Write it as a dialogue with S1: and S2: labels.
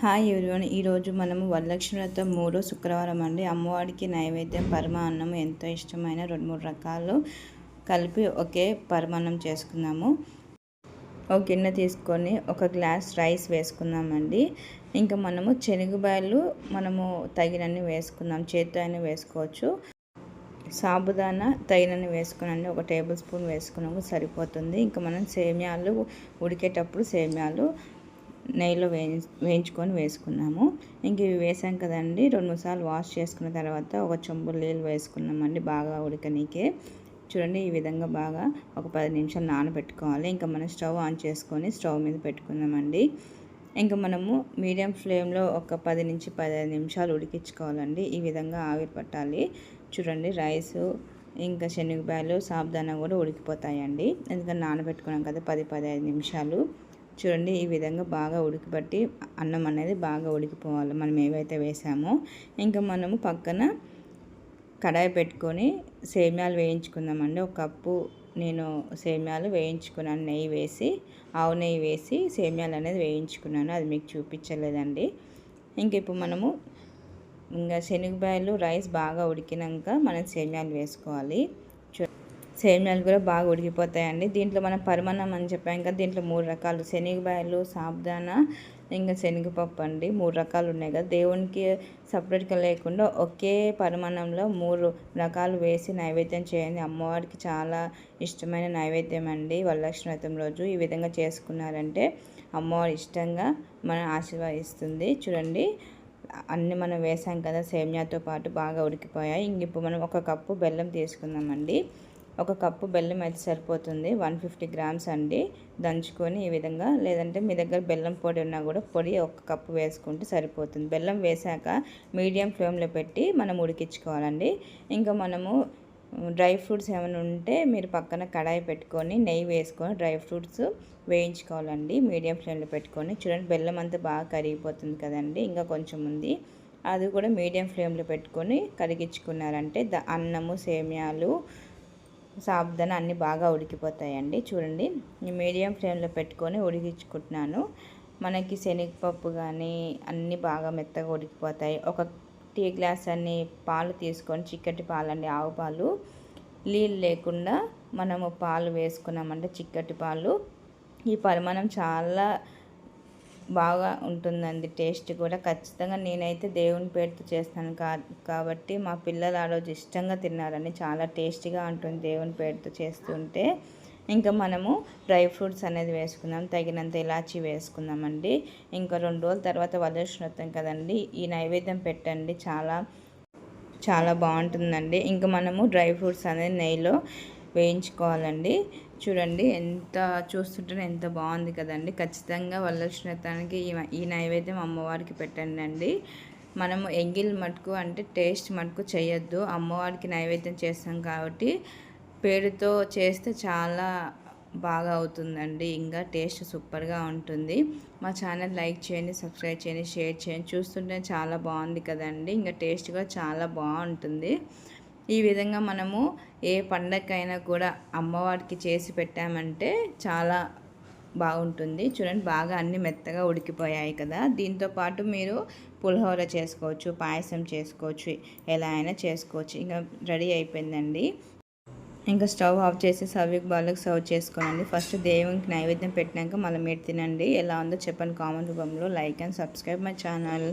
S1: Hi everyone, ఈరోజు మనము వరలక్ష్మి వ్రతం 3వ శుక్రవారం అండి. అమ్మవారికి నైవేద్యం పరమాన్నం ఎంతో ఇష్టమైన 2-3 రకాలు కలిపి ఒకే పరమాన్నం చేసుకున్నాము. ఒక గిన్నె తీసుకొని ఒక గ్లాస్ రైస్ వేసుకుందామండి. ఇంకా మనము శనగబాయలు తగినన్ని వేసుకుందాం, చేత్తో అయినా వేసుకోవచ్చు. సాబుదానా తగినన్ని వేసుకునండి, 1 టేబుల్ స్పూన్ వేసుకున్నాము సరిపోతుంది. ఇంకా మనం సేమ్యాలు ఉడికేటప్పుడు సేమ్యాలు నెయ్యిలో వేయించుకొని వేసుకున్నాము. ఇంక ఇవి వేసాం కదండి, 2-3 సార్లు వాష్ చేసుకున్న తర్వాత ఒక చెంబు నీళ్ళు వేసుకున్నామండి బాగా ఉడకనీకే. చూడండి, ఈ విధంగా బాగా ఒక 10 నిమిషాలు నానబెట్టుకోవాలి. ఇంకా మనం స్టవ్ ఆన్ చేసుకొని స్టవ్ మీద పెట్టుకుందామండి. ఇంకా మనము మీడియం ఫ్లేమ్లో ఒక 10 నుంచి 15 నిమిషాలు ఉడికించుకోవాలండి. ఈ విధంగా ఆవిరి పట్టాలి. చూడండి, రైసు ఇంకా శనగబాయలు సాబుదానా కూడా ఉడికిపోతాయండి, ఎందుకంటే నానబెట్టుకున్నాం కదా 10-15 నిమిషాలు. చూడండి, ఈ విధంగా బాగా ఉడికిపట్టి అన్నం అనేది బాగా ఉడికిపోవాలి మనం ఏవైతే వేసామో. ఇంకా మనము పక్కన కడాయి పెట్టుకొని సేమ్యాలు వేయించుకుందామండి. 1 కప్పు నేను సేమ్యాలు వేయించుకున్నాను, నెయ్యి వేసి, ఆవు నెయ్యి వేసి సేమ్యాలు అనేది వేయించుకున్నాను, అది మీకు చూపించలేదండి. ఇంక ఇప్పుడు మనము శనగబాయలు రైస్ బాగా ఉడికినాక మనం సేమ్యాలు వేసుకోవాలి. సేమ్యాలు కూడా బాగా ఉడికిపోతాయండి. దీంట్లో మనం పరమాన్నం అని చెప్పాం కదా, దీంట్లో 3 రకాలు శనగబాయలు, సాబుదానా, ఇంకా శనగపప్పు అండి, 3 రకాలు ఉన్నాయి కదా. దేవునికి సపరేట్గా లేకుండా ఒకే పరమాన్నంలో 3 రకాలు వేసి నైవేద్యం చేయండి. అమ్మవారికి చాలా ఇష్టమైన నైవేద్యం అండి వరలక్ష్మి వ్రతం రోజు. ఈ విధంగా చేసుకున్నారంటే అమ్మవారి ఇష్టంగా మనం ఆశీర్వదిస్తుంది. చూడండి, అన్నీ మనం వేసాం కదా, సేమ్యాతో పాటు బాగా ఉడికిపోయాయి. ఇంక ఇప్పుడు మనం 1 కప్పు బెల్లం తీసుకుందామండి. 1 కప్పు బెల్లం అయితే సరిపోతుంది, 150 గ్రామ్స్ అండి. దంచుకొని ఈ విధంగా, లేదంటే మీ దగ్గర బెల్లం పొడి ఉన్నా కూడా పొడి 1 కప్పు వేసుకుంటే సరిపోతుంది. బెల్లం వేసాక మీడియం ఫ్లేమ్లో పెట్టి మనం ఉడికించుకోవాలండి. ఇంకా మనము డ్రై ఫ్రూట్స్ ఏమైనా ఉంటే మీరు పక్కన కడాయి పెట్టుకొని నెయ్యి వేసుకొని డ్రై ఫ్రూట్స్ వేయించుకోవాలండి మీడియం ఫ్లేమ్లో పెట్టుకొని. చూడండి, బెల్లం అంతా బాగా కరిగిపోతుంది కదండి, ఇంకా కొంచెం ఉంది, అది కూడా మీడియం ఫ్లేమ్లో పెట్టుకొని కరిగించుకున్నారంటే అన్నము, సేమ్యాలు, సాబుదానా అన్నీ బాగా ఉడికిపోతాయండి. చూడండి, మీడియం ఫ్లేమ్లో పెట్టుకొని ఉడికించుకుంటున్నాను. మనకి శనగపప్పు కానీ అన్నీ బాగా మెత్తగా ఉడికిపోతాయి. 1 టీ గ్లాస్ అన్ని పాలు తీసుకొని, చిక్కటి పాలండి, ఆవు పాలు, నీళ్ళు లేకుండా మనము పాలు వేసుకున్నామంటే చిక్కటి పాలు. ఈ పరిమాణం చాలా బాగా ఉంటుందండి, టేస్ట్ కూడా. ఖచ్చితంగా నేనైతే దేవుని పేరుతో చేస్తాను కాబట్టి మా పిల్లలు ఆ రోజు ఇష్టంగా తిన్నారని. చాలా టేస్టీగా ఉంటుంది దేవుని పేరుతో చేస్తుంటే. ఇంకా మనము డ్రై ఫ్రూట్స్ అనేది వేసుకుందాం, తగినంత ఇలాచీ వేసుకుందామండి. ఇంకా 2 రోజుల తర్వాత వరలక్ష్మి వ్రతం కదండి, ఈ నైవేద్యం పెట్టండి, చాలా చాలా బాగుంటుందండి. ఇంకా మనము డ్రై ఫ్రూట్స్ అనేది నెయ్యిలో వేయించుకోవాలండి. చూడండి, చూస్తుంటేనే ఎంత బాగుంది కదండి. ఖచ్చితంగా వరలక్ష్మి వ్రతానికి ఈ నైవేద్యం అమ్మవారికి పెట్టండి అండి. మనము ఎంగిల్ మటుకు అంటే టేస్ట్ మటుకు చేయొద్దు, అమ్మవారికి నైవేద్యం చేస్తాం కాబట్టి పేరుతో చేస్తే చాలా బాగా అవుతుందండి, ఇంకా టేస్ట్ సూపర్గా ఉంటుంది. మా ఛానల్ లైక్ చేయండి, సబ్స్క్రైబ్ చేయండి, షేర్ చేయండి. చూస్తుంటే చాలా బాగుంది కదండి, ఇంకా టేస్ట్ కూడా చాలా బాగుంటుంది. ఈ విధంగా మనము ఏ పండగకైనా కూడా అమ్మవారికి చేసి పెట్టామంటే చాలా బాగుంటుంది. చూడండి, బాగా అన్నీ మెత్తగా ఉడికిపోయాయి కదా. దీంతో పాటు మీరు పులిహోర చేసుకోవచ్చు, పాయసం చేసుకోవచ్చు, ఎలా అయినా చేసుకోవచ్చు. ఇంకా రెడీ అయిపోయిందండి. ఇంకా స్టవ్ ఆఫ్ చేసి సర్వింగ్ బౌల్కి సర్వ్ చేసుకోనండి. ఫస్ట్ దేవునికి నైవేద్యం పెట్టినాక మళ్ళీ మీరు తినండి. ఎలా ఉందో చెప్పండి కామెంట్ రూపంలో. Like and subscribe my channel.